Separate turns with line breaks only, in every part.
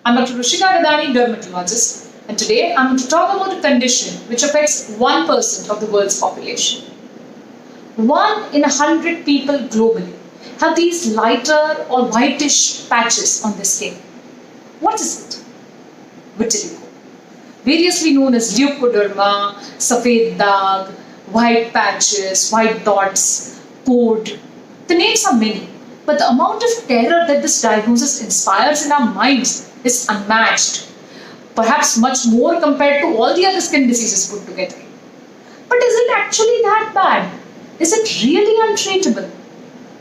I'm Dr. Dermatologist, and today I'm going to talk about a condition which affects 1% of the world's population. 1 in 100 people globally have these lighter or whitish patches on their skin. What is it? Vitiligo. Variously known as leucoderma, safed dag, white patches, white dots, port. The names are many, but the amount of terror that this diagnosis inspires in our minds is unmatched. Perhaps much more compared to all the other skin diseases put together. But is it actually that bad? Is it really untreatable?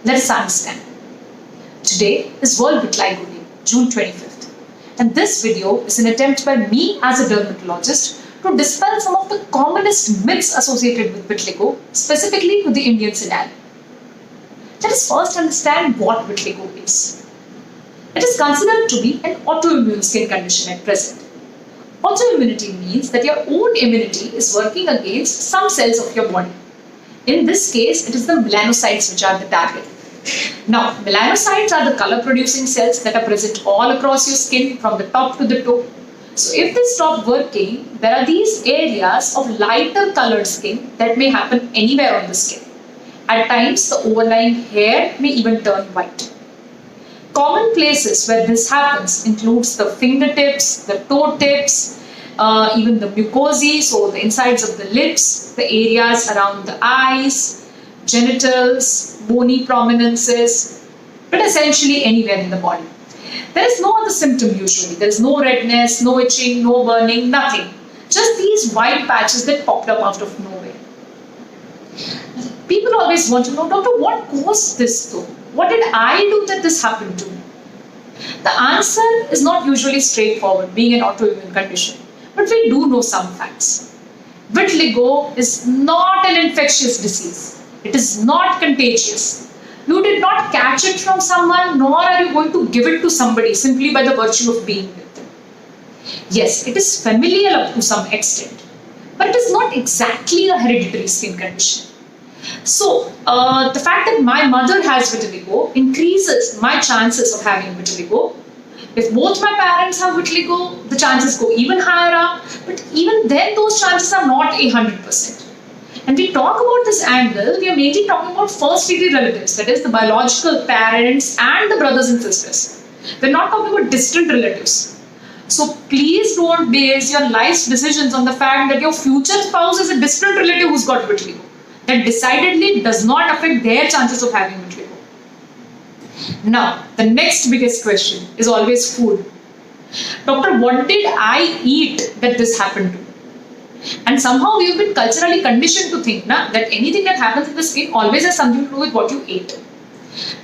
Let us understand. Today is World Vitiligo Day, June 25th. And this video is an attempt by me as a dermatologist to dispel some of the commonest myths associated with vitiligo, specifically to the Indian scenario. Let us first understand what vitiligo is. It is considered to be an autoimmune skin condition at present. Autoimmunity means that your own immunity is working against some cells of your body. In this case, it is the melanocytes which are the target. Now, melanocytes are the color-producing cells that are present all across your skin from the top to the toe. So if they stop working, there are these areas of lighter colored skin that may happen anywhere on the skin. At times, the overlying hair may even turn white. Common places where this happens includes the fingertips, the toe tips, even the mucosae, so the insides of the lips, the areas around the eyes, genitals, bony prominences, but essentially anywhere in the body. There is no other symptom usually. There is no redness, no itching, no burning, nothing. Just these white patches that popped up out of nowhere. People always want to know, doctor, what caused this though? What did I do that this happened to me? The answer is not usually straightforward, being an autoimmune condition. But we do know some facts. Vitiligo is not an infectious disease. It is not contagious. You did not catch it from someone, nor are you going to give it to somebody simply by the virtue of being with them. Yes, it is familial up to some extent, but it is not exactly a hereditary skin condition. So, the fact that my mother has vitiligo increases my chances of having vitiligo. If both my parents have vitiligo, the chances go even higher up, but even then those chances are not 100%. And we talk about this angle, we are mainly talking about first degree relatives, that is the biological parents and the brothers and sisters. We're not talking about distant relatives. So please don't base your life's decisions on the fact that your future spouse is a distant relative who's got vitiligo. That decidedly does not affect their chances of having vitiligo. Now, the next biggest question is always food. Doctor, what did I eat that this happened to me? And somehow we've been culturally conditioned to think that anything that happens in the skin always has something to do with what you ate.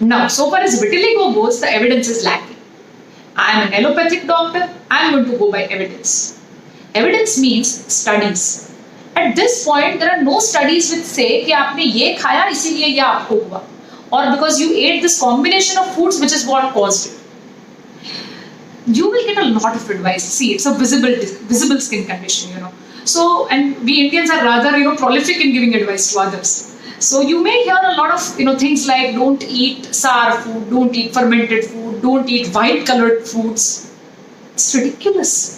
Now, so far as vitiligo goes, the evidence is lacking. I am an allopathic doctor, I am going to go by evidence. Evidence means studies. At this point, there are no studies which say कि आपने ये खाया इसीलिए ये आपको हुआ, or because you ate this combination of foods which is what caused it. You will get a lot of advice. See, it's a visible skin condition, So, and we Indians are rather, prolific in giving advice to others. So you may hear a lot of, things like don't eat sour food, don't eat fermented food, don't eat white-colored foods. It's ridiculous.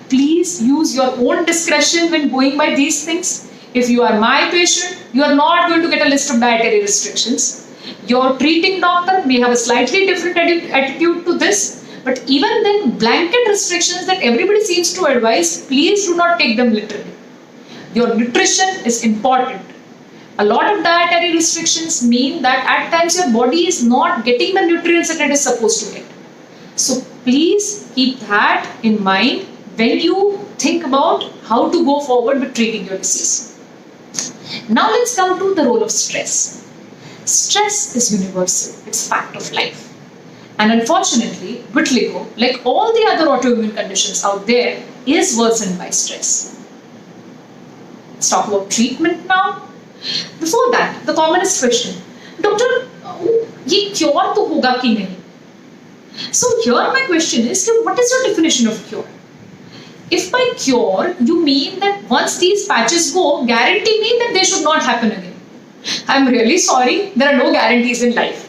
Please use your own discretion when going by these things. If you are my patient, you are not going to get a list of dietary restrictions. Your treating doctor may have a slightly different attitude to this, but even then, blanket restrictions that everybody seems to advise, please do not take them literally. Your nutrition is important. A lot of dietary restrictions mean that at times your body is not getting the nutrients that it is supposed to get. So please keep that in mind when you think about how to go forward with treating your disease. Now let's come to the role of stress. Stress is universal. It's fact of life. And unfortunately, vitiligo, like all the other autoimmune conditions out there, is worsened by stress. Let's talk about treatment now. Before that, the commonest question, Doctor, ye cure to hoga ki nahi? So here my question is, what is your definition of cure? If by cure, you mean that once these patches go, guarantee me that they should not happen again. I'm really sorry, there are no guarantees in life.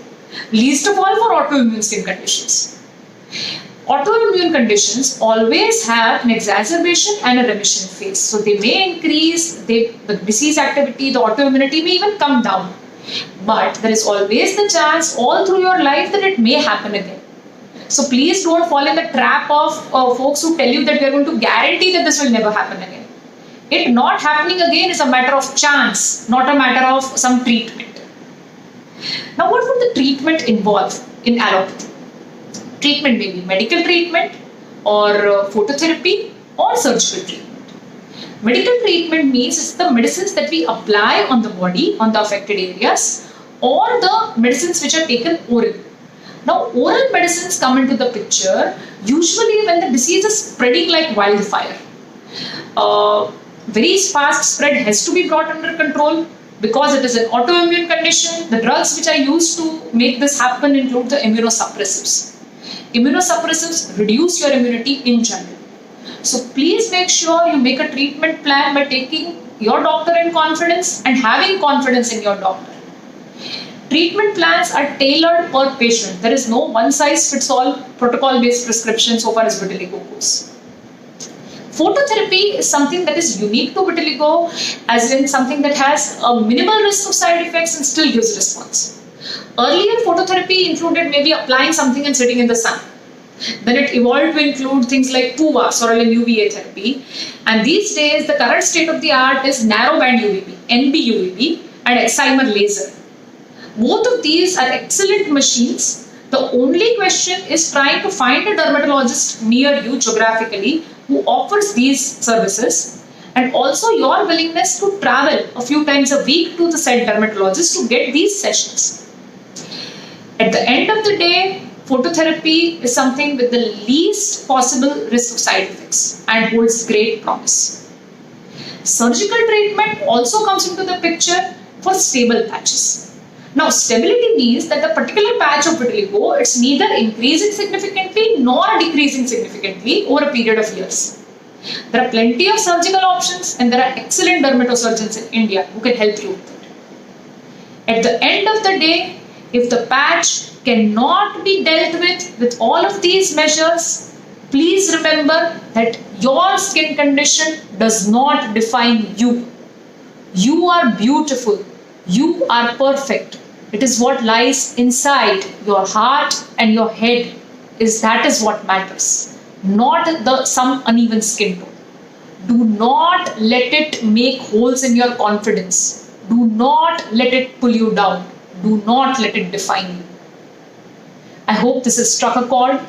Least of all for autoimmune skin conditions. Autoimmune conditions always have an exacerbation and a remission phase. So they may increase, the disease activity, the autoimmunity may even come down. But there is always the chance all through your life that it may happen again. So please don't fall in the trap of folks who tell you that we are going to guarantee that this will never happen again. It not happening again is a matter of chance, not a matter of some treatment. Now, what would the treatment involve in allopathy? Treatment may be medical treatment or phototherapy or surgical treatment. Medical treatment means it's the medicines that we apply on the body, on the affected areas, or the medicines which are taken orally. Now, oral medicines come into the picture usually when the disease is spreading like wildfire. Very fast spread has to be brought under control because it is an autoimmune condition. The drugs which are used to make this happen include the immunosuppressives. Immunosuppressives reduce your immunity in general. So please make sure you make a treatment plan by taking your doctor in confidence and having confidence in your doctor. Treatment plans are tailored per patient. There is no one-size-fits-all protocol-based prescription so far as vitiligo goes. Phototherapy is something that is unique to vitiligo, as in something that has a minimal risk of side effects and still gives response. Earlier, phototherapy included maybe applying something and sitting in the sun. Then it evolved to include things like PUVA, solar and UVA therapy. And these days, the current state of the art is narrowband UVB, NB-UVB, and excimer laser. Both of these are excellent machines. The only question is trying to find a dermatologist near you geographically who offers these services, and also your willingness to travel a few times a week to the said dermatologist to get these sessions. At the end of the day, phototherapy is something with the least possible risk of side effects and holds great promise. Surgical treatment also comes into the picture for stable patches. Now, stability means that the particular patch of vitiligo, it's neither increasing significantly nor decreasing significantly over a period of years. There are plenty of surgical options and there are excellent dermatosurgeons in India who can help you with it. At the end of the day, if the patch cannot be dealt with all of these measures, please remember that your skin condition does not define you. You are beautiful. You are perfect. It is what lies inside your heart and your head. That is what matters, not some uneven skin tone. Do not let it make holes in your confidence. Do not let it pull you down. Do not let it define you. I hope this has struck a chord.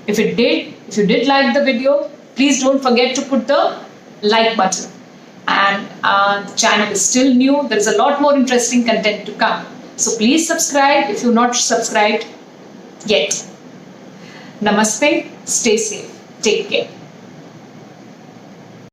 If you did like the video, please don't forget to put the like button. And the channel is still new. There is a lot more interesting content to come. So please subscribe if you're not subscribed yet. Namaste. Stay safe. Take care.